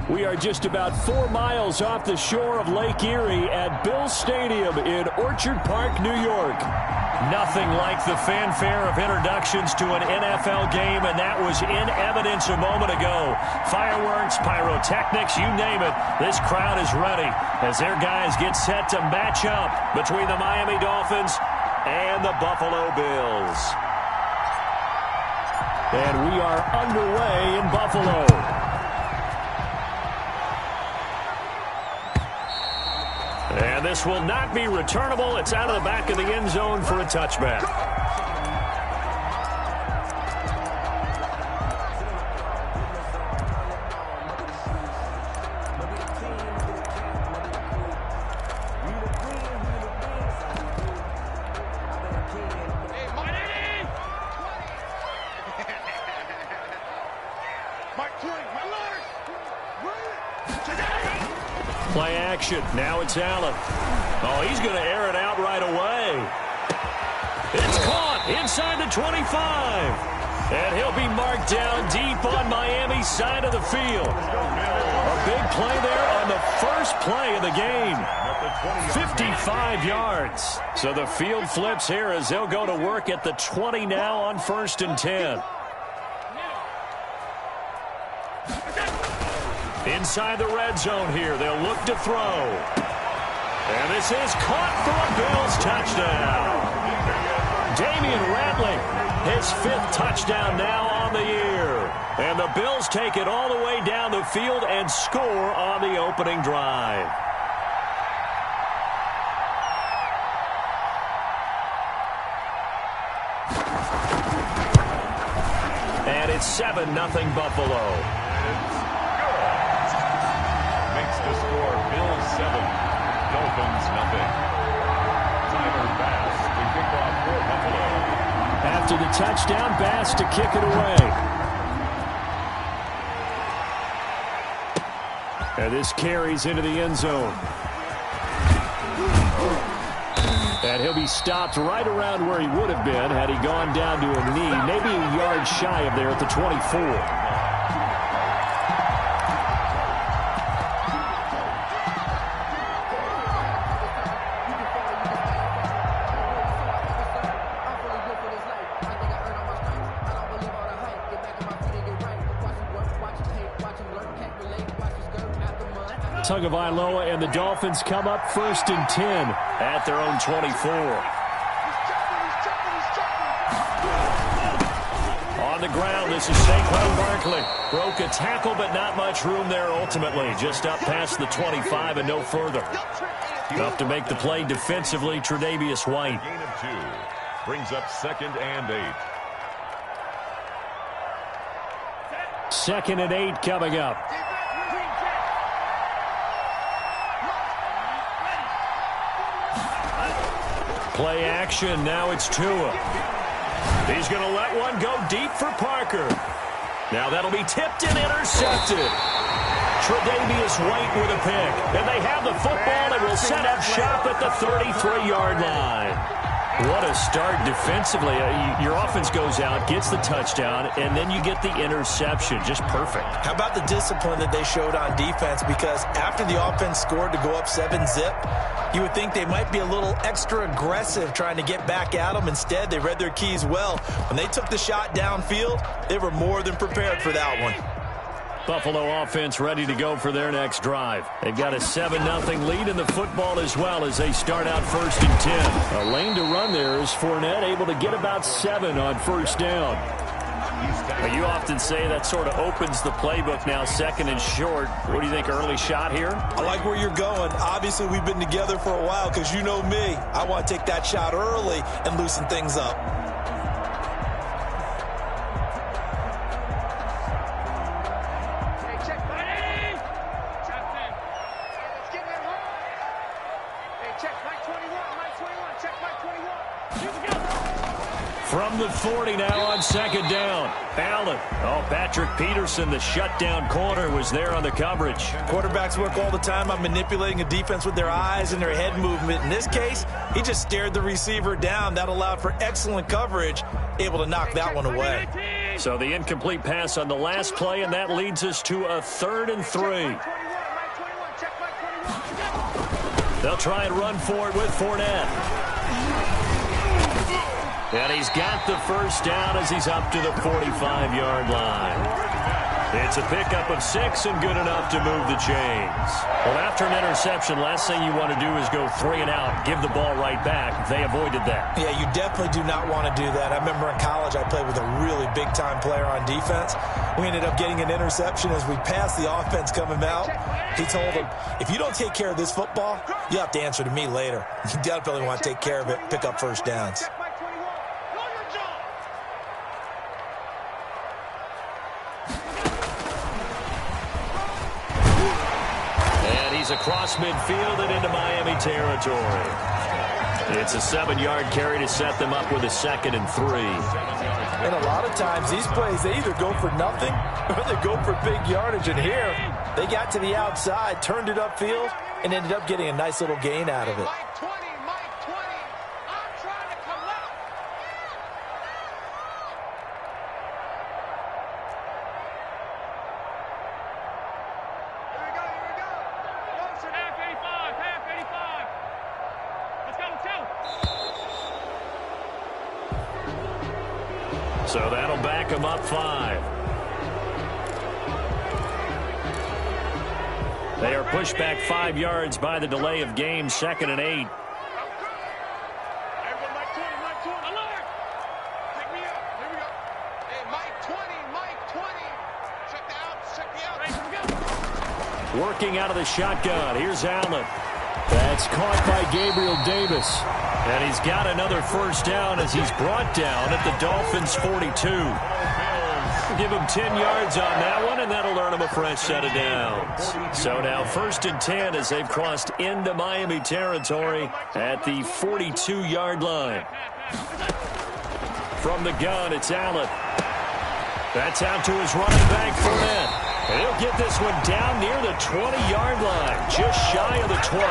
We are just about 4 miles off the shore of Lake Erie at Bill Stadium in Orchard Park, New York. Nothing like the fanfare of introductions to an NFL game, and that was in evidence a moment ago. Fireworks, pyrotechnics, you name it. This crowd is ready as their guys get set to match up between the Miami Dolphins and the Buffalo Bills. And we are underway in Buffalo. And this will not be returnable. It's out of the back of the end zone for a touchback. Play action. Now it's Allen. Oh, he's going to air it out right away. It's caught inside the 25. And he'll be marked down deep on Miami's side of the field. A big play there on the first play of the game. 55 yards. So the field flips here as they'll go to work at the 20 now on 1st and 10. Inside the red zone here. They'll look to throw. And this is caught for a Bills touchdown. Damian Ratley, his 5th touchdown now on the year. And the Bills take it all the way down the field and score on the opening drive. And it's 7-0 Buffalo. The score, Bills 7, Dolphins nothing. Tyler Bass, the kickoff for Buffalo. After the touchdown, Bass to kick it away. And this carries into the end zone. And he'll be stopped right around where he would have been had he gone down to a knee, maybe a yard shy of there at the 24. Tagovailoa and the Dolphins come up 1st and 10 at their own 24. On the ground, this is Saquon Barkley. Broke a tackle, but not much room there ultimately. Just up past the 25 and no further. Enough to make the play defensively, Tre'Davious White. Gain of 2. Brings up 2nd and 8. 2nd and 8 coming up. Play action. Now it's Tua. He's going to let one go deep for Parker. Now that'll be tipped and intercepted. Tre'Davious White with a pick. And they have the football and will set up shop at the 33-yard line. What a start defensively. Your offense goes out, gets the touchdown, and then you get the interception. Just perfect. How about the discipline that they showed on defense? Because after the offense scored to go up 7-zip, you would think they might be a little extra aggressive trying to get back at them. Instead, they read their keys well. When they took the shot downfield, they were more than prepared for that one. Buffalo offense ready to go for their next drive. They've got a 7-0 lead in the football as well as they start out 1st and 10. A lane to run there is Fournette able to get about 7 on 1st down. You often say that sort of opens the playbook now, 2nd and short. What do you think, early shot here? I like where you're going. Obviously, we've been together for a while because you know me. I want to take that shot early and loosen things up. From the 40 now on 2nd down. Allen. Oh, Patrick Peterson, the shutdown corner, was there on the coverage. Quarterbacks work all the time on manipulating a defense with their eyes and their head movement. In this case, he just stared the receiver down. That allowed for excellent coverage, able to knock that one away. So the incomplete pass on the last play, and that leads us to a 3rd and 3. They'll try and run for it with Fournette. And he's got the first down as he's up to the 45-yard line. It's a pickup of 6 and good enough to move the chains. Well, after an interception, last thing you want to do is go 3 and out, give the ball right back. They avoided that. Yeah, you definitely do not want to do that. I remember in college I played with a really big-time player on defense. We ended up getting an interception as we passed the offense coming out. He told him, if you don't take care of this football, you have to answer to me later. You definitely want to take care of it, pick up first downs. He's across midfield and into Miami territory. It's a 7-yard carry to set them up with a 2nd and 3. And a lot of times these plays, they either go for nothing or they go for big yardage. And here, they got to the outside, turned it upfield, and ended up getting a nice little gain out of it. So that'll back him up 5. They are pushed back 5 yards by the delay of game, 2nd and 8. Working out of the shotgun. Here's Allen. That's caught by Gabriel Davis. And he's got another first down as he's brought down at the Dolphins' 42. Give him 10 yards on that one, and that'll earn him a fresh set of downs. So now 1st and 10 as they've crossed into Miami territory at the 42-yard line. From the gun, it's Allen. That's out to his running back, Fournette. And he'll get this one down near the 20-yard line, just shy of the 20.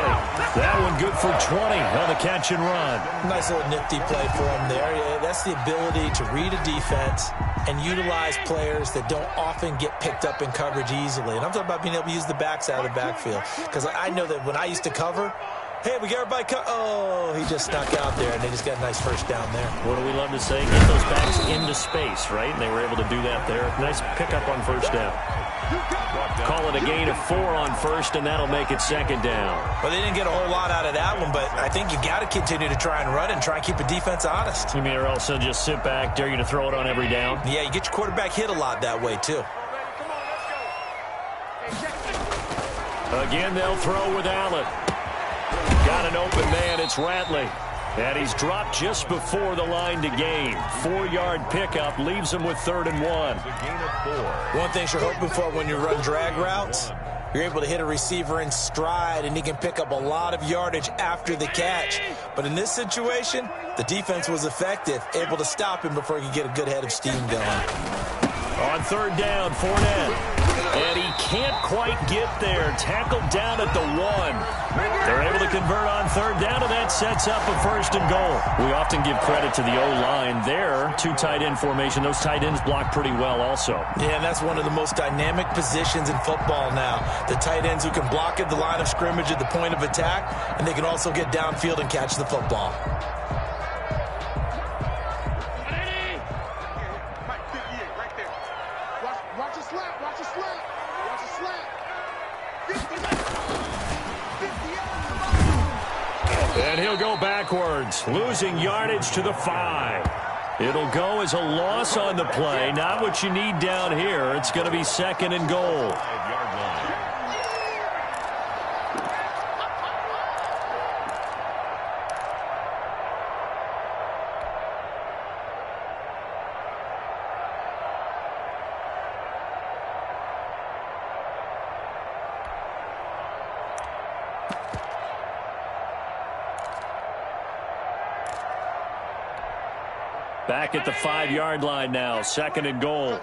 That one good for 20 on the catch and run. Nice little nifty play for him there. Yeah, that's the ability to read a defense and utilize players that don't often get picked up in coverage easily. And I'm talking about being able to use the backside of the backfield. Because I know that when I used to cover, hey, we got everybody oh, he just snuck out there, and they just got a nice first down there. What do we love to say? Get those backs into space, right? And they were able to do that there. Nice pickup on first down. Call it a gain of 4 on 1st, and that'll make it 2nd down. Well, they didn't get a whole lot out of that one, but I think you got to continue to try and run and try and keep the defense honest. You mean, or also just sit back, dare you to throw it on every down? Yeah, you get your quarterback hit a lot that way, too. Again, they'll throw with Allen. Got an open man, it's Ratley. And he's dropped just before the line to gain. 4-yard pickup leaves him with 3rd and 1. One thing you're hoping for when you run drag routes, you're able to hit a receiver in stride, and he can pick up a lot of yardage after the catch. But in this situation, the defense was effective, able to stop him before he could get a good head of steam going. On 3rd down, Fournette. And he can't quite get there. Tackled down at the 1. They're able to convert on 3rd down, and that sets up a 1st and goal. We often give credit to the O-line there. 2 tight end formation. Those tight ends block pretty well also. Yeah, and that's one of the most dynamic positions in football now. The tight ends who can block at the line of scrimmage at the point of attack, and they can also get downfield and catch the football. And he'll go backwards, losing yardage to the 5. It'll go as a loss on the play. Not what you need down here. It's going to be 2nd and goal. Back at the 5-yard line now, 2nd and goal.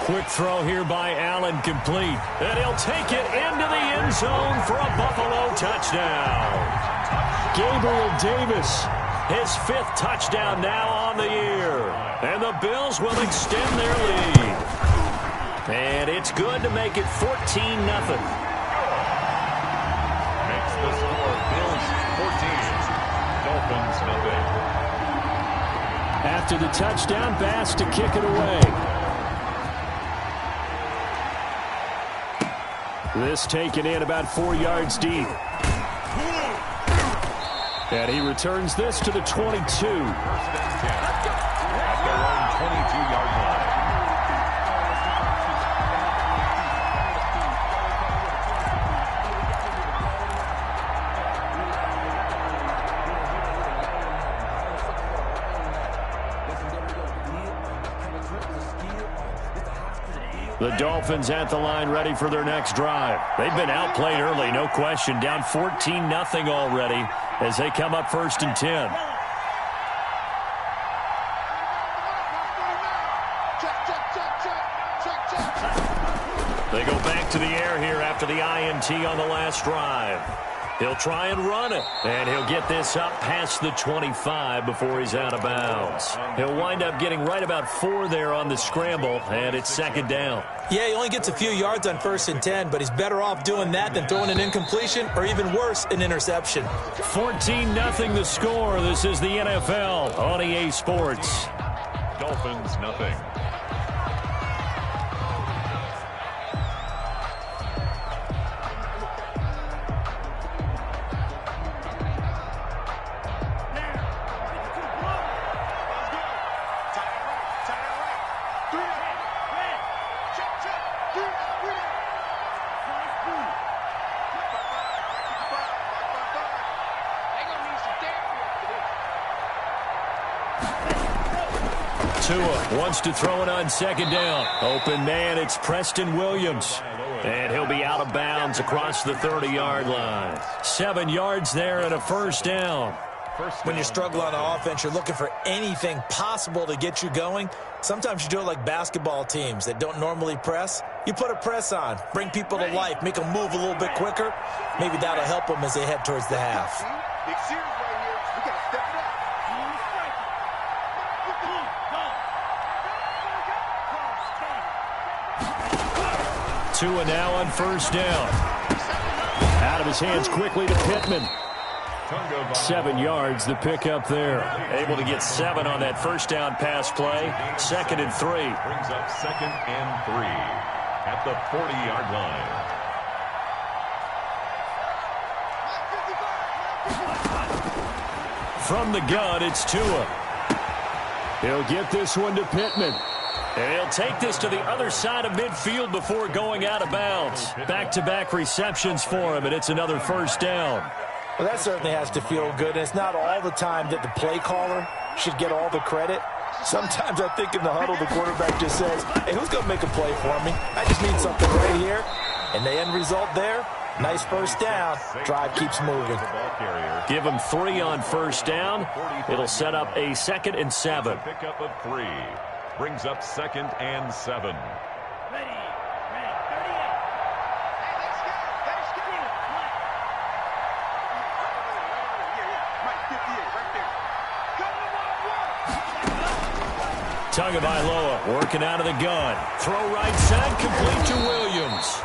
Quick throw here by Allen, complete. And he'll take it into the end zone for a Buffalo touchdown. Gabriel Davis, his 5th touchdown now on the year. And the Bills will extend their lead. And it's good to make it 14-0. Makes the score Bills 14, Dolphins nothing. After the touchdown, Bass to kick it away. This taken in about 4 yards deep. And he returns this to the 22. First and 10 at their own 22-yard line. The Dolphins at the line ready for their next drive. They've been outplayed early, no question. Down 14-0 already as they come up 1st and 10. They go back to the air here after the INT on the last drive. He'll try and run it, and he'll get this up past the 25 before he's out of bounds. He'll wind up getting right about 4 there on the scramble, and it's 2nd down. Yeah, he only gets a few yards on 1st and 10, but he's better off doing that than throwing an incompletion or even worse, an interception. 14-0 the score. This is the NFL on EA Sports. Dolphins nothing. Tua wants to throw it on 2nd down. Open man, it's Preston Williams. And he'll be out of bounds across the 30-yard line. 7 yards there and a 1st down. When you struggle on offense, you're looking for anything possible to get you going. Sometimes you do it like basketball teams that don't normally press. You put a press on, bring people to life, make them move a little bit quicker. Maybe that'll help them as they head towards the half. Tua now on 1st down. Out of his hands quickly to Pittman. 7 yards, the pickup there. Able to get 7 on that 1st down pass play. 2nd and 3. Brings up 2nd and 3 at the 40-yard line. From the gun, it's Tua. He'll get this one to Pittman. And he'll take this to the other side of midfield before going out of bounds. Back-to-back receptions for him, and it's another 1st down. Well, that certainly has to feel good. And it's not all the time that the play caller should get all the credit. Sometimes I think in the huddle, the quarterback just says, hey, who's going to make a play for me? I just need something right here. And the end result there, nice 1st down. Drive keeps moving. Give him 3 on 1st down. It'll set up a 2nd and 7. Pickup of 3. Brings up 2nd and 7. Tagovailoa working out of the gun. Throw right side, complete to Williams.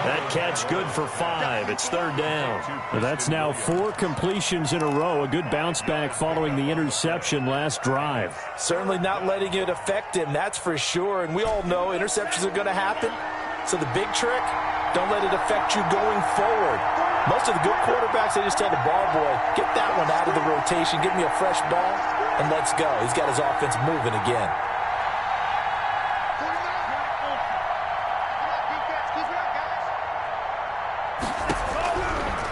That catch good for 5. It's 3rd down. Well, that's now 4 completions in a row. A good bounce back following the interception last drive. Certainly not letting it affect him, that's for sure. And we all know interceptions are going to happen. So the big trick, don't let it affect you going forward. Most of the good quarterbacks, they just tell the ball boy, get that one out of the rotation, give me a fresh ball, and let's go. He's got his offense moving again.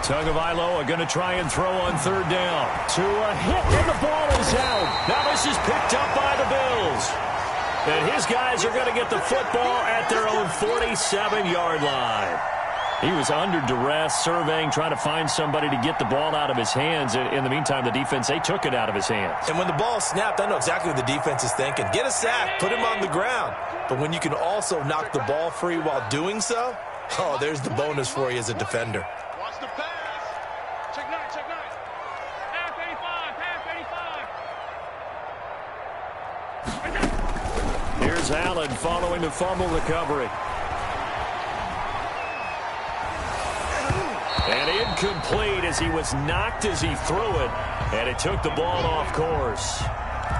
Tagovailoa going to try and throw on 3rd down. To a hit, and the ball is out. Now this is picked up by the Bills. And his guys are going to get the football at their own 47-yard line. He was under duress, surveying, trying to find somebody to get the ball out of his hands. In the meantime, the defense, they took it out of his hands. And when the ball snapped, I know exactly what the defense is thinking. Get a sack, put him on the ground. But when you can also knock the ball free while doing so, oh, there's the bonus for you as a defender. Watch the pass. Check 9, check 9. Here's Allen following the fumble recovery. And incomplete as he was knocked as he threw it. And it took the ball off course.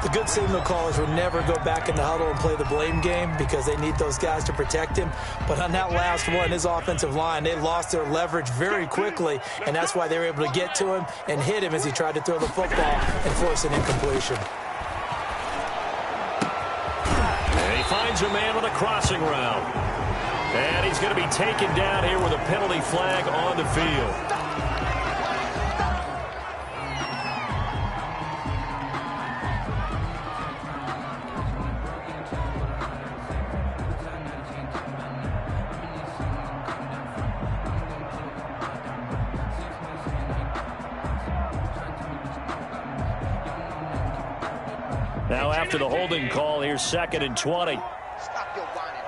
The good signal callers would never go back in the huddle and play the blame game because they need those guys to protect him. But on that last one, his offensive line, they lost their leverage very quickly, and that's why they were able to get to him and hit him as he tried to throw the football and force an incompletion. And he finds a man with a crossing route. And he's going to be taken down here with a penalty flag on the field. Now after the holding call, here's 2nd and 20. Stop your whining.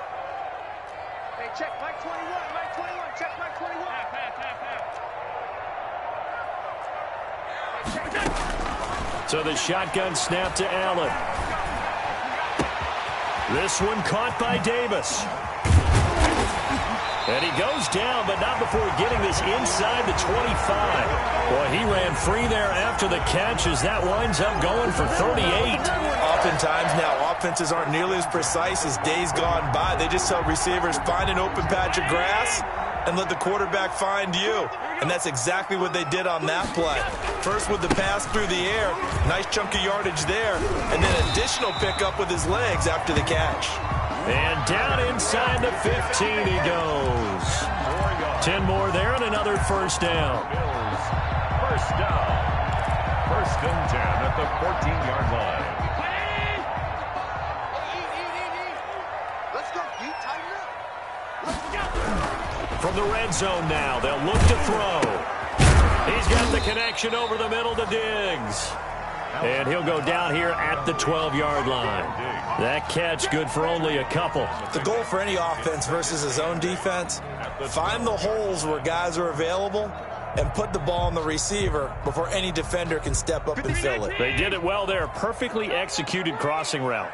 Hey, check Mike 21, Mike 21, check Mike 21. So the shotgun snap to Allen. This one caught by Davis. And he goes down, but not before getting this inside the 25. Boy, he ran free there after the catch as that winds up going for 38. Oftentimes now, offenses aren't nearly as precise as days gone by. They just tell receivers, find an open patch of grass and let the quarterback find you. And that's exactly what they did on that play. First with the pass through the air, nice chunk of yardage there, and then additional pickup with his legs after the catch. And down inside the 15 he goes. 10 more there and another first down. Bills, first down. 1st and 10 at the 14-yard line. Let's go, D. Tighten up. From the red zone now, they'll look to throw. He's got the connection over the middle to Diggs. And he'll go down here at the 12-yard line. That catch good for only a couple. The goal for any offense versus his own defense, find the holes where guys are available and put the ball on the receiver before any defender can step up and fill it. They did it well there. Perfectly executed crossing route.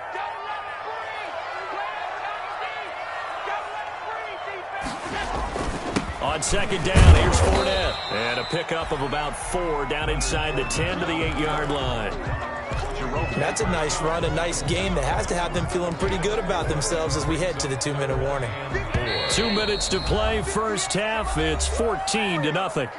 On 2nd down, here's Fournette. And a pickup of about 4 down inside the 10 to the 8-yard line. That's a nice run, a nice game that has to have them feeling pretty good about themselves as we head to the 2-minute warning. 2 minutes to play, first half. It's 14-0.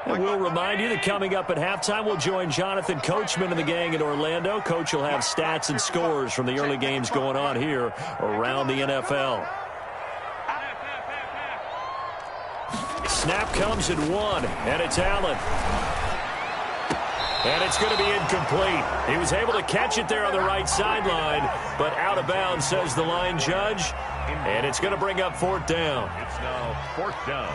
And we'll remind you that coming up at halftime, we'll join Jonathan Coachman and the gang in Orlando. Coach will have stats and scores from the early games going on here around the NFL. Snap comes at 1, and it's Allen. And it's going to be incomplete. He was able to catch it there on the right sideline, but out of bounds, says the line judge. And it's going to bring up 4th down. It's now 4th down.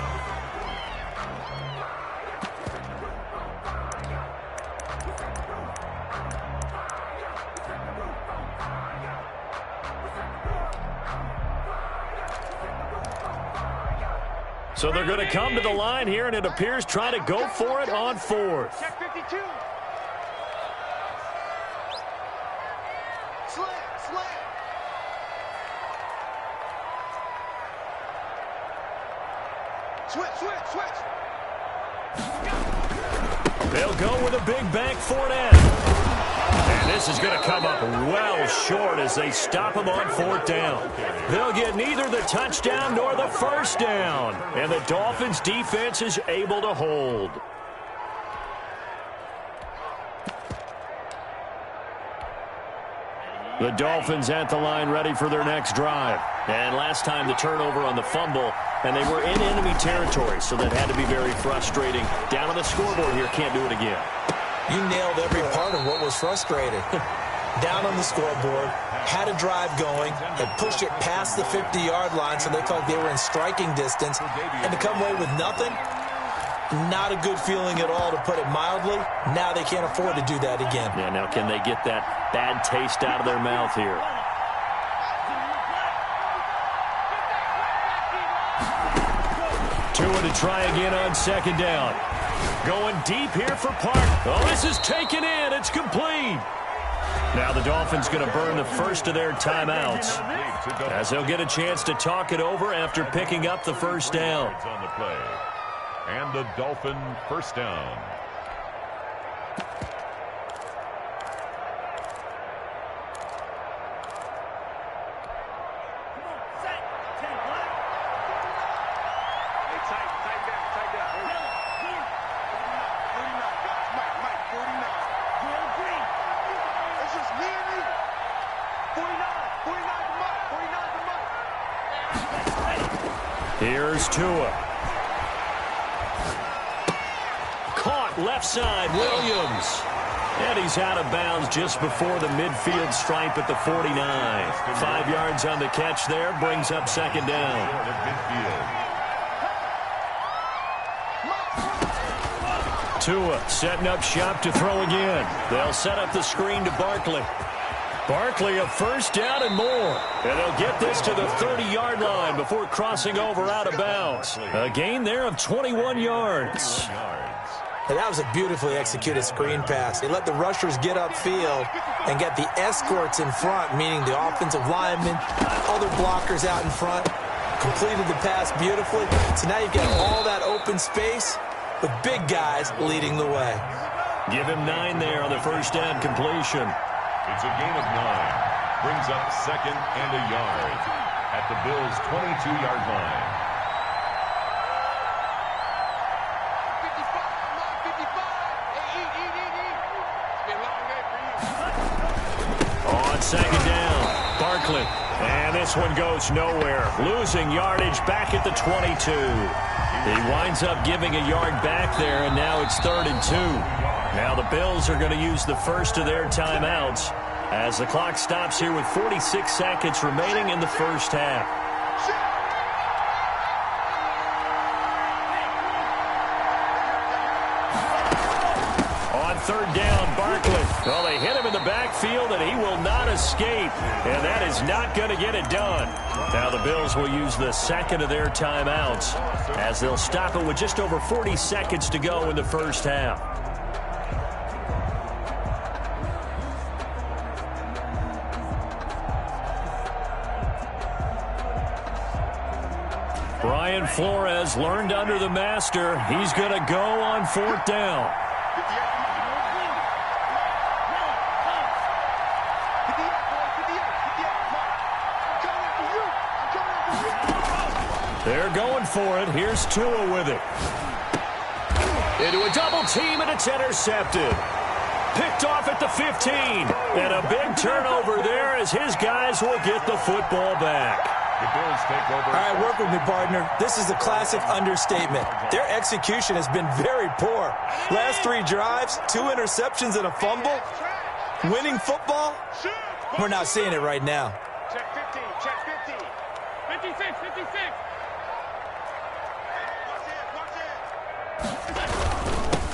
So they're going to come to the line here, and it appears try to go for it on 4th. Check 52. Slant. Switch. They'll go with a big bank Fournette. And this is going to come up well short as they stop him on 4th down. They'll get neither the touchdown nor the first down. And the Dolphins' defense is able to hold. The Dolphins at the line ready for their next drive. And last time the turnover on the fumble, and they were in enemy territory, so that had to be very frustrating. Down on the scoreboard here, can't do it again. You nailed every part of what was frustrating. down on the scoreboard, had a drive going, and pushed it past the 50-yard line so they felt they were in striking distance, and to come away with nothing, not a good feeling at all, to put it mildly. Now they can't afford to do that again. Yeah, now can they get that bad taste out of their mouth here? Tua to try again on second down. Going deep here for Park. Oh, this is taken in. It's complete. Now the Dolphins going to burn the first of their timeouts, as they'll get a chance to talk it over after picking up the first down. On the play. And the Dolphin first down. Here's Tua. Caught left side, Williams. And he's out of bounds just before the midfield stripe at the 49. 5 yards on the catch there, brings up second down. Tua setting up shop to throw again. They'll set up the screen to Barkley. Barkley a first down and more. And they'll get this to the 30-yard line before crossing over out of bounds. A gain there of 21 yards. And that was a beautifully executed screen pass. They let the rushers get upfield and get the escorts in front, meaning the offensive linemen, other blockers out in front. Completed the pass beautifully. So now you've got all that open space with big guys leading the way. Give him 9 there on the first down completion. It's a gain of 9. Brings up second and a yard at the Bills' 22-yard line. 55. On second down, Barkley. And this one goes nowhere. Losing yardage back at the 22. He winds up giving a yard back there, and now it's 3rd and 2. Now the Bills are going to use the first of their timeouts as the clock stops here with 46 seconds remaining in the first half. On 3rd down, Barkley. Well, they hit him in the backfield, and he will not escape. And that is not going to get it done. Now the Bills will use the second of their timeouts as they'll stop it with just over 40 seconds to go in the first half. Brian Flores learned under the master. He's going to go on 4th down. They're going for it. Here's Tua with it. Into a double team, and it's intercepted. Picked off at the 15. And a big turnover there as his guys will get the football back. The Bills take over. All right, work with me, partner. This is a classic understatement. Their execution has been very poor. Last 3 drives, 2 interceptions and a fumble. Winning football? We're not seeing it right now. Check 15, check 15. 56, 56.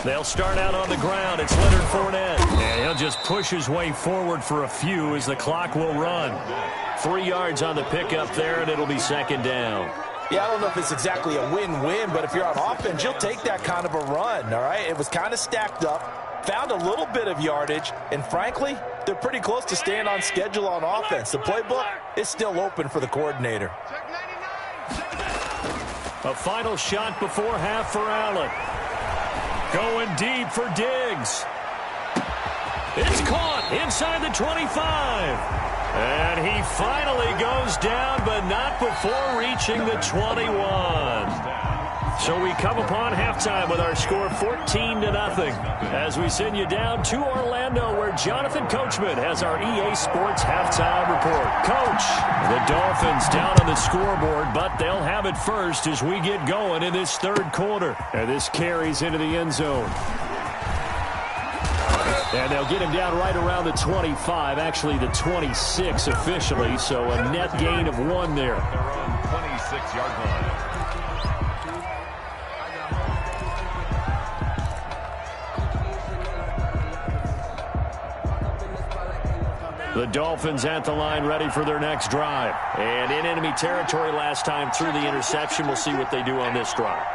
They'll start out on the ground. It's Leonard Fournette. And he'll just push his way forward for a few as the clock will run. 3 yards on the pickup there, and it'll be second down. Yeah, I don't know if it's exactly a win-win, but if you're on offense, you'll take that kind of a run, all right? It was kind of stacked up, found a little bit of yardage, and frankly, they're pretty close to staying on schedule on offense. The playbook is still open for the coordinator. A final shot before half for Allen. Going deep for Diggs. It's caught inside the 25. And he finally goes down, but not before reaching the 21. So we come upon halftime with our score 14-0 as we send you down to Orlando, where Jonathan Coachman has our EA Sports halftime report. Coach, the Dolphins down on the scoreboard, but they'll have it first as we get going in this 3rd quarter. And this carries into the end zone. And they'll get him down right around the 25, actually the 26 officially, so a net gain of 1 there. They're on 26-yard line. The Dolphins at the line ready for their next drive. And in enemy territory last time through the interception. We'll see what they do on this drive.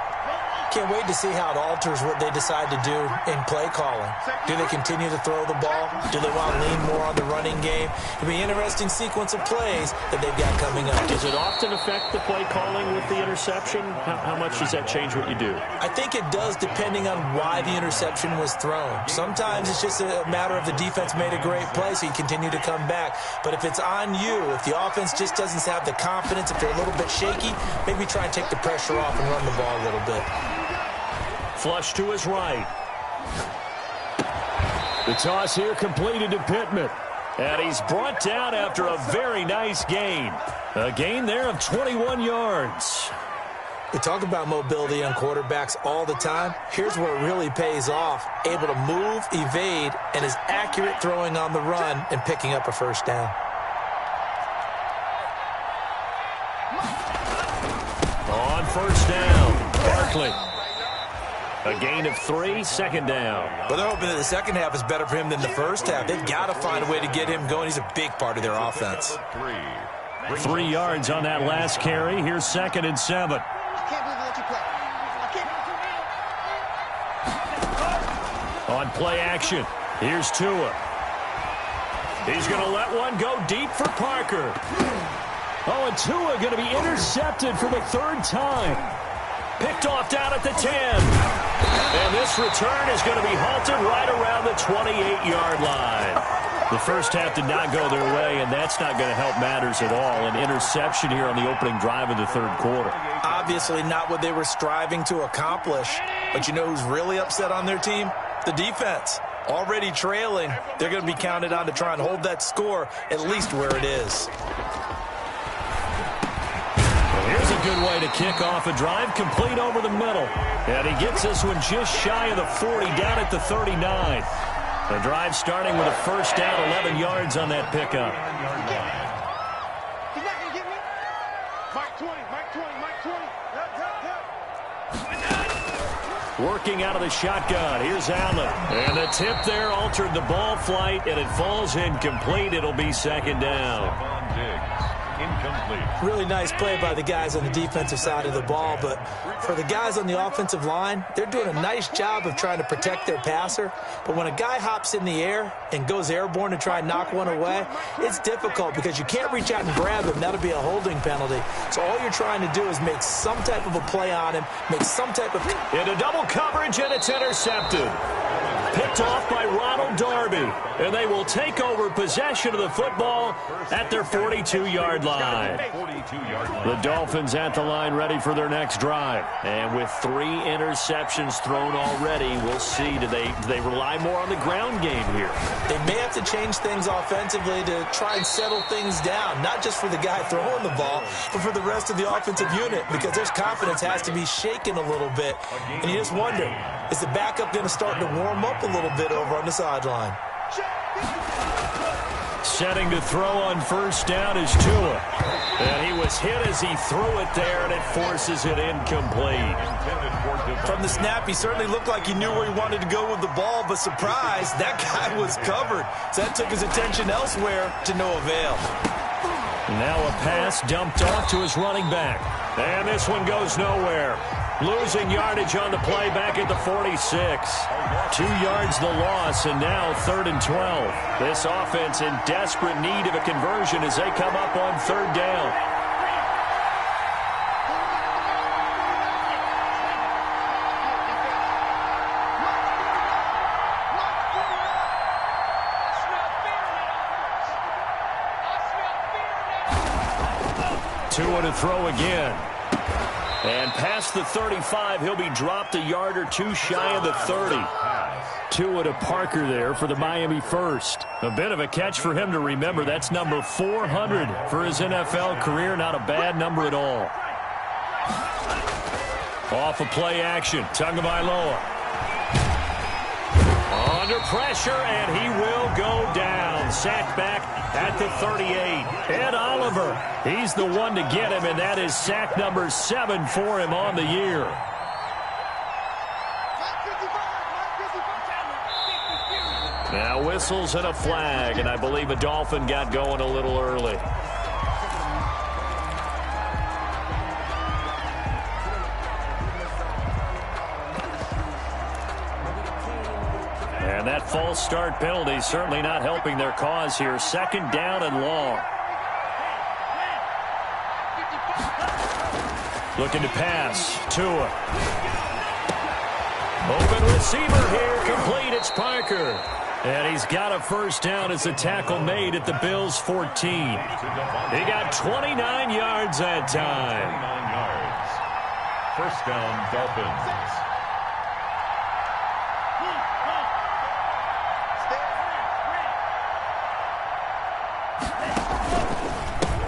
Can't wait to see how it alters what they decide to do in play calling. Do they continue to throw the ball? Do they want to lean more on the running game? It'll be an interesting sequence of plays that they've got coming up. Does it often affect the play calling with the interception? How much does that change what you do? I think it does, depending on why the interception was thrown. Sometimes it's just a matter of the defense made a great play, so you continue to come back. But if it's on you, if the offense just doesn't have the confidence, if they're a little bit shaky, maybe try and take the pressure off and run the ball a little bit. Flush to his right. The toss here completed to Pittman. And he's brought down after a very nice gain. A gain there of 21 yards. We talk about mobility on quarterbacks all the time. Here's where it really pays off. Able to move, evade, and is accurate throwing on the run and picking up a first down. On first down, Barkley. A gain of 3, second down. Well, they're hoping that the second half is better for him than the first half. They've got to find a way to get him going. He's a big part of their offense. 3 yards on that last carry. Here's 2nd and 7. I can't believe I let you play. I can't. On play action, here's Tua. He's going to let one go deep for Parker. Oh, and Tua going to be intercepted for the 3rd time. Picked off down at the 10. And this return is going to be halted right around the 28-yard line. The first half did not go their way, and that's not going to help matters at all. An interception here on the opening drive of the 3rd quarter. Obviously not what they were striving to accomplish. But you know who's really upset on their team? The defense. Already trailing. They're going to be counted on to try and hold that score at least where it is. Here's a good way to kick off a drive, complete over the middle. And he gets this one just shy of the 40, down at the 39. The drive starting with a first down, 11 yards on that pickup. He's not going to get me. Mike 20, Mike 20, Mike 20. Help. Working out of the shotgun. Here's Allen. And the tip there altered the ball flight, and it falls incomplete. It'll be 2nd down. Incomplete. Really nice play by the guys on the defensive side of the ball, but for the guys on the offensive line, they're doing a nice job of trying to protect their passer. But when a guy hops in the air and goes airborne to try and knock one away, it's difficult because you can't reach out and grab him. That'll be a holding penalty. So all you're trying to do is make some type of a play on him, make some type of... Into double coverage, and it's intercepted. Picked off by Ronald Darby. And they will take over possession of the football at their 42-yard line. The Dolphins at the line ready for their next drive. And with 3 interceptions thrown already, we'll see. Do they rely more on the ground game here? They may have to change things offensively to try and settle things down, not just for the guy throwing the ball, but for the rest of the offensive unit, because their confidence has to be shaken a little bit. And you just wonder, is the backup going to start to warm up a little bit over on the sideline? Setting to throw on first down is Tua. And he was hit as he threw it there, and it forces it incomplete. From the snap, he certainly looked like he knew where he wanted to go with the ball, but surprise, that guy was covered. So that took his attention elsewhere to no avail. Now a pass dumped off to his running back. And this one goes nowhere. Losing yardage on the play back at the 46. 2 yards the loss, and now 3rd and 12. This offense in desperate need of a conversion as they come up on 3rd down. Tua to throw again. And past the 35, he'll be dropped a yard or 2 shy of the 30. Tua to Parker there for the Miami first. A bit of a catch for him to remember. That's number 400 for his NFL career. Not a bad number at all. Off of play action, Tagovailoa. On Under pressure, and he will go down. Sacked back at the 38. Ed Oliver, he's the one to get him, and that is sack number 7 for him on the year. Now whistles and a flag, and I believe a Dolphin got going a little early. And that false start penalty certainly not helping their cause here. 2nd down and long. Looking to pass. Tua. Open receiver here. Complete. It's Parker. And he's got a first down as a tackle made at the Bills' 14. He got 29 yards that time. 29 yards. First down, Dolphins.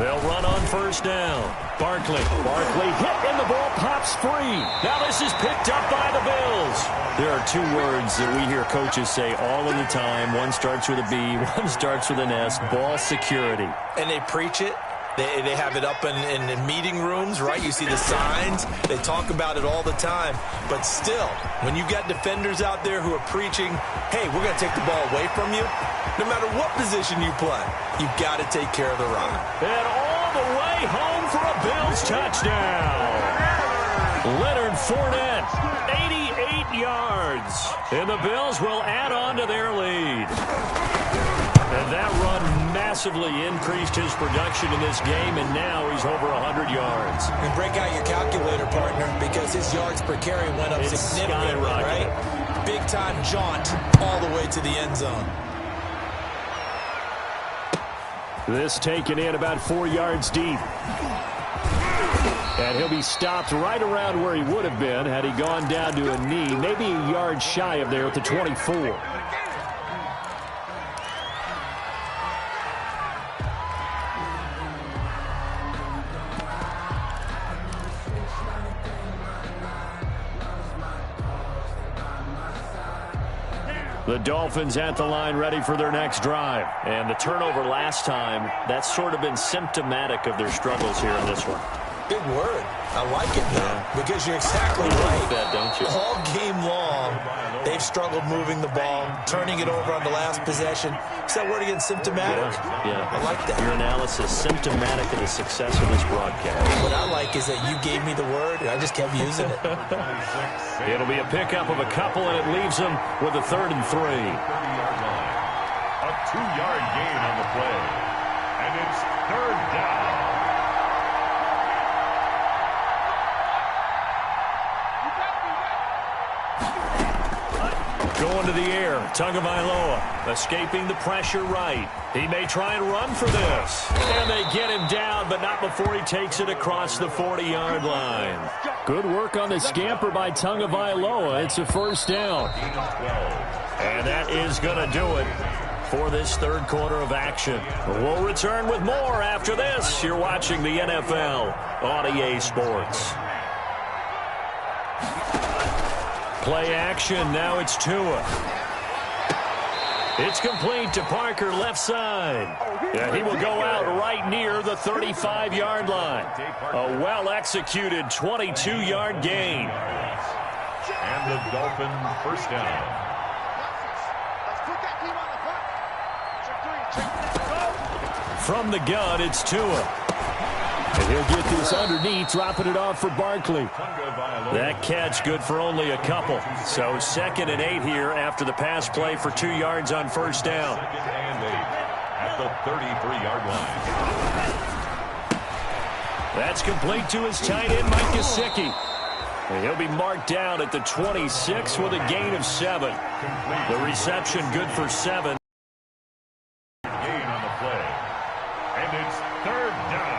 They'll run on first down. Barkley hit and the ball pops free. Now this is picked up by the Bills. There are 2 words that we hear coaches say all of the time. One starts with a B, one starts with an S. Ball security. And they preach it. They have it up in meeting rooms, right? You see the signs. They talk about it all the time. But still, when you've got defenders out there who are preaching, hey, we're going to take the ball away from you, no matter what position you play, you've got to take care of the run. And all the way home for a Bills touchdown. Leonard Fournette, 88 yards. And the Bills will add on to their lead. And that run massively increased his production in this game, and now he's over 100 yards. And break out your calculator, partner, because his yards per carry went up significantly, right? Big-time jaunt all the way to the end zone. This taken in about 4 yards deep. And he'll be stopped right around where he would have been had he gone down to a knee, maybe a yard shy of there at the 24. The Dolphins at the line ready for their next drive. And the turnover last time, that's sort of been symptomatic of their struggles here in this one. Big word. I like it, though, because you're exactly right. That, don't you? All game long, they've struggled moving the ball, turning it over on the last possession. Is that word again, symptomatic? Yeah. I like that. Your analysis, symptomatic of the success of this broadcast. What I like is that you gave me the word, and I just kept using it. It'll be a pickup of a couple, and it leaves them with a 3rd and 3. 30-yard line. A 2-yard gain on the play. And it's 3rd down. Going to the air, Tagovailoa escaping the pressure right. He may try and run for this. And they get him down, but not before he takes it across the 40-yard line. Good work on the scamper by Tagovailoa. It's a first down. And that is going to do it for this 3rd quarter of action. We'll return with more after this. You're watching the NFL on EA Sports. Play action. Now it's Tua. It's complete to Parker, left side. And he will go out right near the 35-yard line. A well-executed 22-yard gain. And the Dolphin first down. From the gun, it's Tua. And he'll get this underneath, dropping it off for Barkley. That catch good for only a couple. So 2nd and 8 here after the pass play for 2 yards on first down. 2nd and 8 at the 33-yard line. That's complete to his tight end, Mike Gesicki. And he'll be marked down at the 26 with a gain of 7. The reception good for 7. Gain on the play. And it's 3rd down.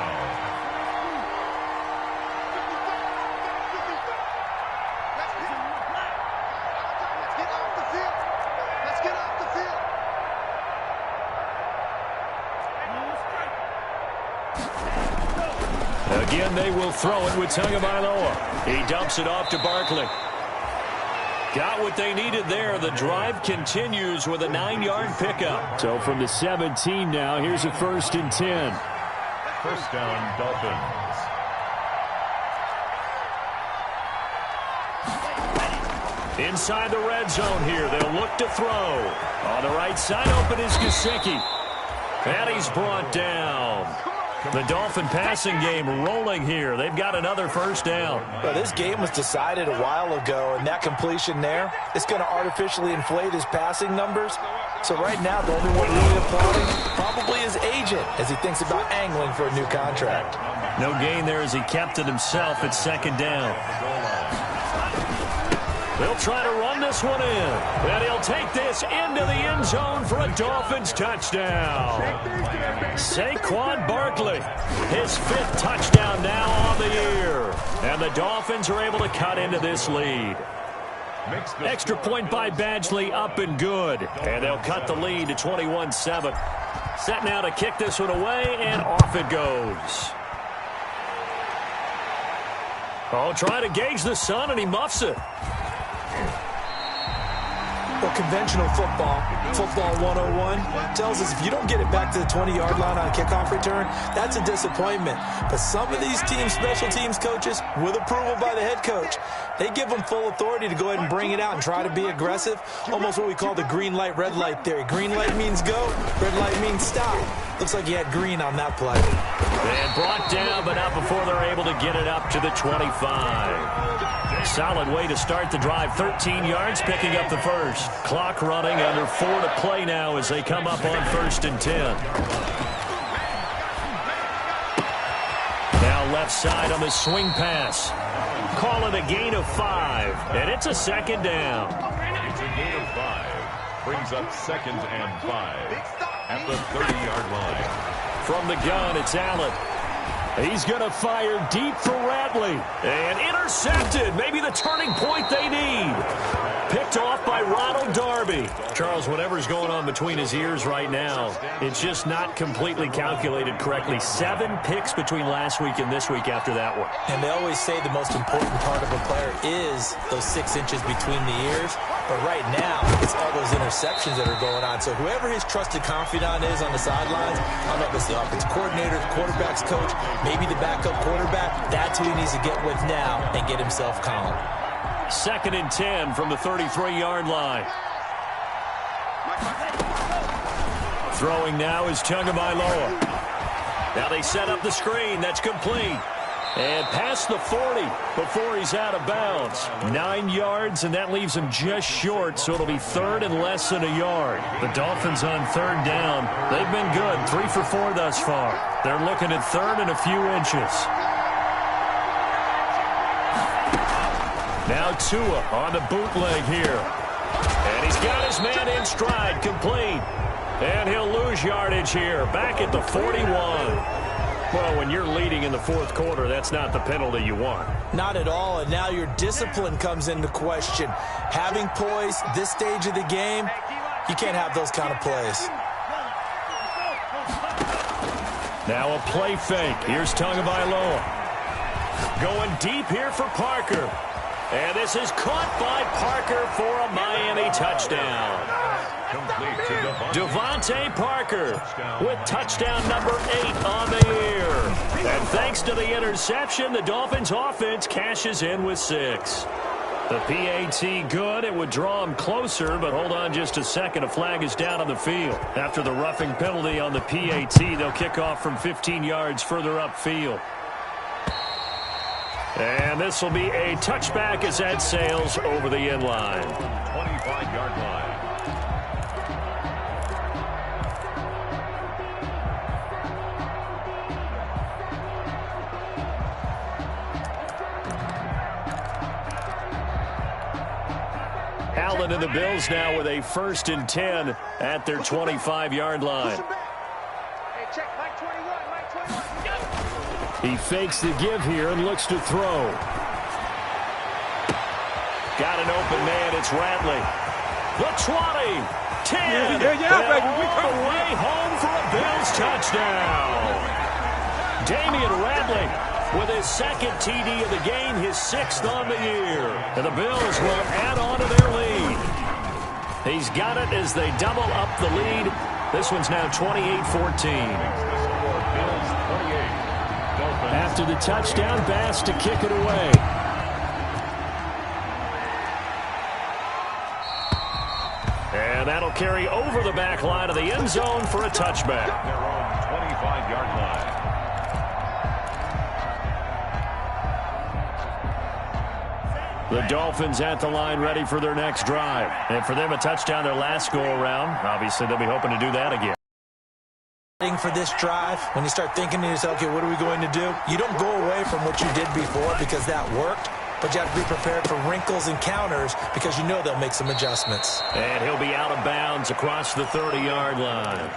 Again, they will throw it with Tagovailoa. He dumps it off to Barkley. Got what they needed there. The drive continues with a 9-yard pickup. So from the 17 now, here's a 1st and 10. First down, Dolphins. Inside the red zone here. They'll look to throw. On the right side, open is Gesicki. And he's brought down. The Dolphin passing game rolling here. They've got another 1st down. Well, this game was decided a while ago, and that completion there is going to artificially inflate his passing numbers. So right now, the only one really applauding probably his agent as he thinks about angling for a new contract. No gain there as he kept it himself at 2nd down. They'll try to run this one in. And he'll take this into the end zone for a Dolphins touchdown. Saquon Barkley, his 5th touchdown now on the year. And the Dolphins are able to cut into this lead. Extra point by Badgley, up and good. And they'll cut the lead to 21-7. Set now to kick this one away, and off it goes. Oh, trying to gauge the sun, and he muffs it. Well, conventional football 101, tells us if you don't get it back to the 20-yard line on a kickoff return, that's a disappointment. But some of these teams, special teams coaches, with approval by the head coach, they give them full authority to go ahead and bring it out and try to be aggressive, almost what we call the green light, red light theory. Green light means go, red light means stop. Looks like he had green on that play. And brought down, but not before they're able to get it up to the 25. Solid way to start the drive. 13 yards, picking up the 1st. Clock running, under 4 to play now as they come up on 1st and 10. Now left side on the swing pass. Call it a gain of 5, and it's a 2nd down. It's a gain of 5. Brings up 2nd and 5 at the 30-yard line. From the gun, it's Allen. He's going to fire deep for Radley. And intercepted. Maybe the turning point they need. Picked off by Ronald Darby. Charles, whatever's going on between his ears right now, it's just not completely calculated correctly. 7 picks between last week and this week after that one. And they always say the most important part of a player is those 6 inches between the ears. But right now, it's all those interceptions that are going on. So whoever his trusted confidant is on the sidelines, I don't know if it's the offensive coordinator, the quarterback's coach, maybe the backup quarterback, that's who he needs to get with now and get himself calm. 2nd and 10 from the 33-yard line. Throwing now is Tagovailoa. Now they set up the screen. That's complete. And past the 40 before he's out of bounds. 9 yards, and that leaves him just short, so it'll be 3rd and less than a yard. The Dolphins on 3rd down. They've been good, 3 for 4 thus far. They're looking at 3rd and a few inches. Now Tua on the bootleg here. And he's got his man in stride, complete. And he'll lose yardage here, back at the 41. Well, when you're leading in the 4th quarter, that's not the penalty you want. Not at all, and now your discipline comes into question. Having poise, this stage of the game, you can't have those kind of plays. Now a play fake. Here's Tagovailoa. Going deep here for Parker. And this is caught by Parker for a Miami touchdown. Complete to Devontae Parker with touchdown number 8 on the year. And thanks to the interception, the Dolphins offense cashes in with 6. The PAT good. It would draw him closer, but hold on just a second. A flag is down on the field. After the roughing penalty on the PAT, they'll kick off from 15 yards further upfield. And this will be a touchback as that sails over the end line. 25-yard line. Allen and the Bills now with a 1st and 10 at their 25-yard line. Hey, check Mike 21, Mike 21. He fakes the give here and looks to throw. Got an open man. It's Radley. The 20, 10, baby. We all the way home for a Bills touchdown. Damian Radley with his second TD of the game, his 6th on the year. And the Bills will add on to their lead. He's got it as they double up the lead. This one's now 28-14. After the touchdown, Bass to kick it away. And that'll carry over the back line of the end zone for a touchback. Their own 25-yard line. The Dolphins at the line ready for their next drive. And for them, a touchdown their last go-around. Obviously, they'll be hoping to do that again. For this drive, when you start thinking to yourself, okay, what are we going to do? You don't go away from what you did before because that worked, but you have to be prepared for wrinkles and counters because you know they'll make some adjustments. And he'll be out of bounds across the 30-yard line.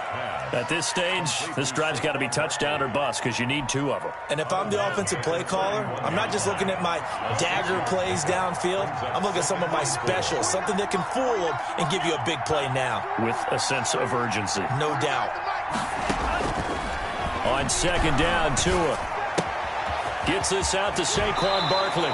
At this stage, this drive's got to be touchdown or bust because you need 2 of them. And if I'm the offensive play caller, I'm not just looking at my dagger plays downfield. I'm looking at some of my specials, something that can fool them and give you a big play now. With a sense of urgency. No doubt. On second down, Tua gets this out to Saquon Barkley.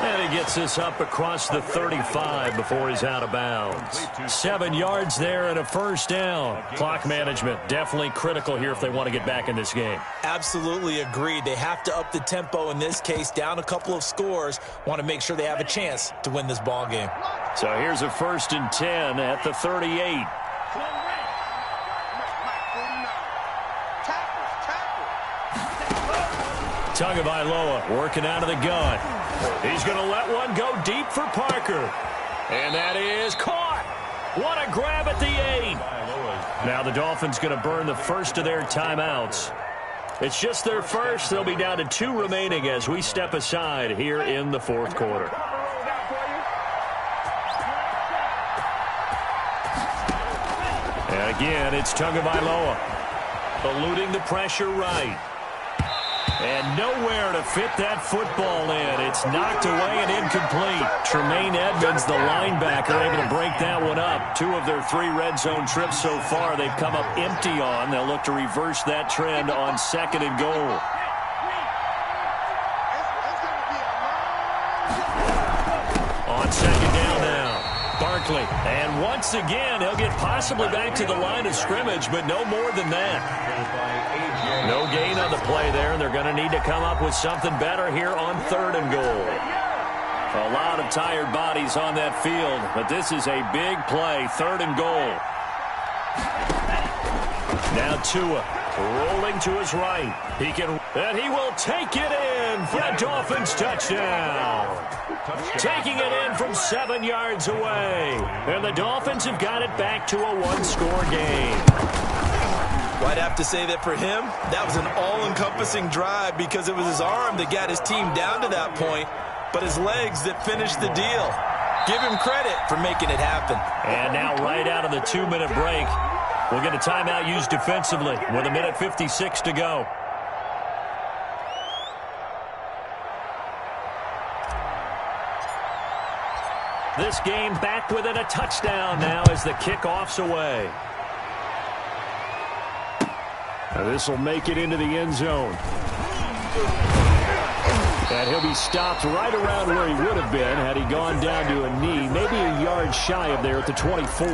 And he gets this up across the 35 before he's out of bounds. 7 yards there and a first down. Clock management definitely critical here if they want to get back in this game. Absolutely agreed. They have to up the tempo in this case, down a couple of scores. Want to make sure they have a chance to win this ball game. So here's a 1st and 10 at the 38. Tagovailoa working out of the gun. He's going to let one go deep for Parker. And that is caught. What a grab at the 8. Now the Dolphins going to burn the first of their timeouts. It's just their first. They'll be down to 2 remaining as we step aside here in the 4th quarter. And again, it's Tagovailoa eluding the pressure right. And nowhere to fit that football in. It's knocked away and incomplete. Tremaine Edmonds, the linebacker, able to break that one up. 2 of their 3 red zone trips so far they've come up empty on. They'll look to reverse that trend on 2nd and goal. On 2nd down now, Barkley. And once again, he'll get possibly back to the line of scrimmage, but no more than that. No gain on the play there, and they're going to need to come up with something better here on 3rd and goal. A lot of tired bodies on that field, but this is a big play, 3rd and goal. Now Tua rolling to his right. And he will take it in for a Dolphins touchdown. Taking it in from 7 yards away. And the Dolphins have got it back to a 1-score game. Well, I'd have to say that for him, that was an all-encompassing drive because it was his arm that got his team down to that point, but his legs that finished the deal. Give him credit for making it happen. And now right out of the 2-minute break, we'll get a timeout used defensively with 1:56 to go. This game back within a touchdown now as the kickoff's away. Now this will make it into the end zone. And he'll be stopped right around where he would have been had he gone down to a knee, maybe a yard shy of there at the 24.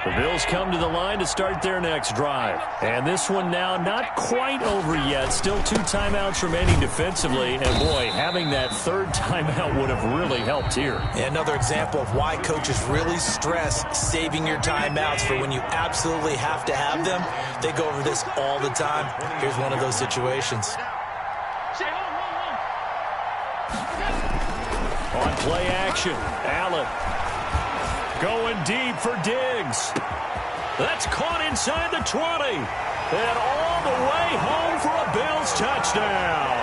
The Bills come to the line to start their next drive. And this one now not quite over yet. Still 2 timeouts remaining defensively. And, boy, having that 3rd timeout would have really helped here. And another example of why coaches really stress saving your timeouts for when you absolutely have to have them. They go over this all the time. Here's one of those situations. On play action, Allen. Going deep for Diggs. That's caught inside the 20. And all the way home for a Bills touchdown.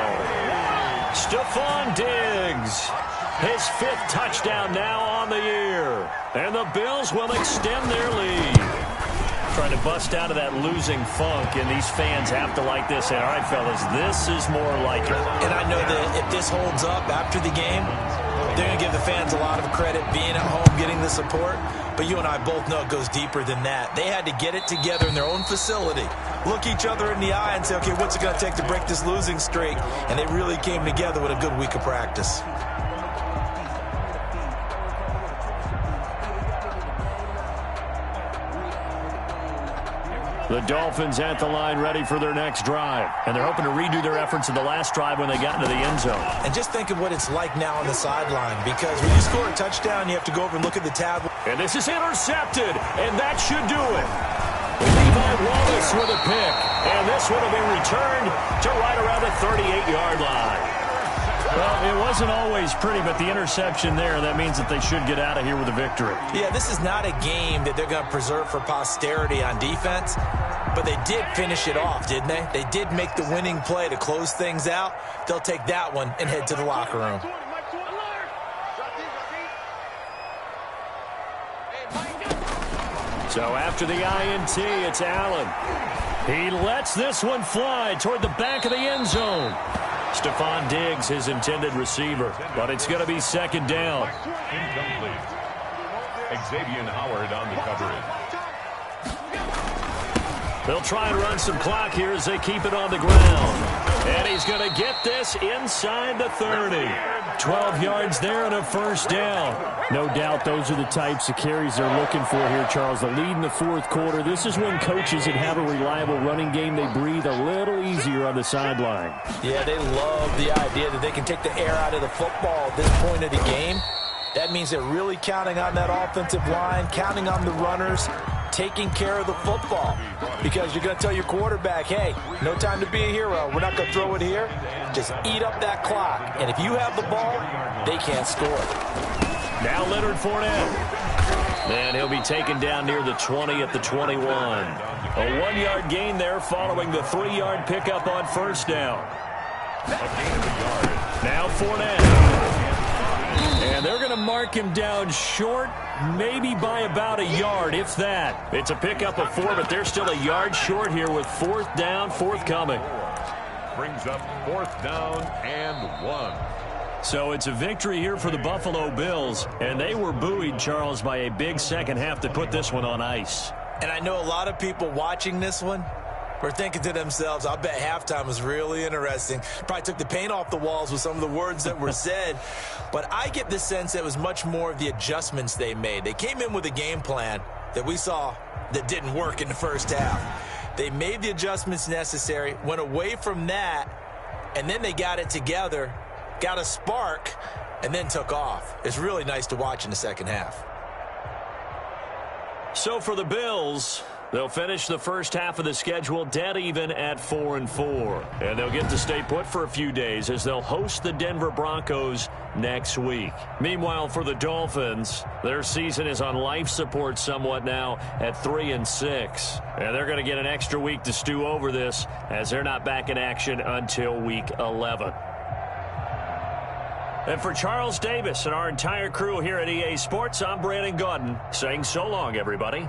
Stephon Diggs. His 5th touchdown now on the year. And the Bills will extend their lead. Trying to bust out of that losing funk, and these fans have to like this. And, all right, fellas, this is more like it. And I know that if this holds up after the game, They're going to give the fans a lot of credit being at home, getting the support. But you and I both know it goes deeper than that. They had to get it together in their own facility, look each other in the eye and say, okay, what's it going to take to break this losing streak? And they really came together with a good week of practice. The Dolphins at the line ready for their next drive. And they're hoping to redo their efforts in the last drive when they got into the end zone. And just think of what it's like now on the sideline, because when you score a touchdown, you have to go over and look at the tablet. And this is intercepted, and that should do it. Levi Wallace with a pick. And this one will be returned to right around the 38-yard line. Well, it wasn't always pretty, but the interception there, that means that they should get out of here with a victory. Yeah, this is not a game that they're going to preserve for posterity on defense, but they did finish it off, didn't they? They did make the winning play to close things out. They'll take that one and head to the locker room. So after the INT, it's Allen. He lets this one fly toward the back of the end zone. Stephon Diggs, his intended receiver, but it's going to be second down. Incomplete. Xavier Howard on the coverage. They'll try and run some clock here as they keep it on the ground. And he's going to get this inside the 30. 12 yards there and a first down. No doubt those are the types of carries they're looking for here, Charles. The lead in the fourth quarter. This is when coaches that have a reliable running game, they breathe a little easier on the sideline. Yeah, they love the idea that they can take the air out of the football at this point of the game. That means they're really counting on that offensive line, counting on the runners, taking care of the football. Because you're going to tell your quarterback, hey, no time to be a hero. We're not going to throw it here. Just eat up that clock. And if you have the ball, they can't score. Now Leonard Fournette. And he'll be taken down near the 20 at the 21. A 1-yard gain there following the 3-yard pickup on first down. Now Fournette. And they're going to mark him down short, maybe by about a yard, if that. It's a pickup of 4, but they're still a yard short here with fourth down forthcoming. Brings up fourth down and 1. So it's a victory here for the Buffalo Bills, and they were buoyed, Charles, by a big second half to put this one on ice. And I know a lot of people watching this one were thinking to themselves, I bet halftime was really interesting. Probably took the paint off the walls with some of the words that were said. But I get the sense that it was much more of the adjustments they made. They came in with a game plan that we saw that didn't work in the first half. They made the adjustments necessary, went away from that, and then they got it together, got a spark, and then took off. It's really nice to watch in the second half. So for the Bills, they'll finish the first half of the schedule dead even at 4-4. And they'll get to stay put for a few days as they'll host the Denver Broncos next week. Meanwhile, for the Dolphins, their season is on life support somewhat now at 3-6. And they're going to get an extra week to stew over this as they're not back in action until week 11. And for Charles Davis and our entire crew here at EA Sports, I'm Brandon Gaudin saying so long, everybody.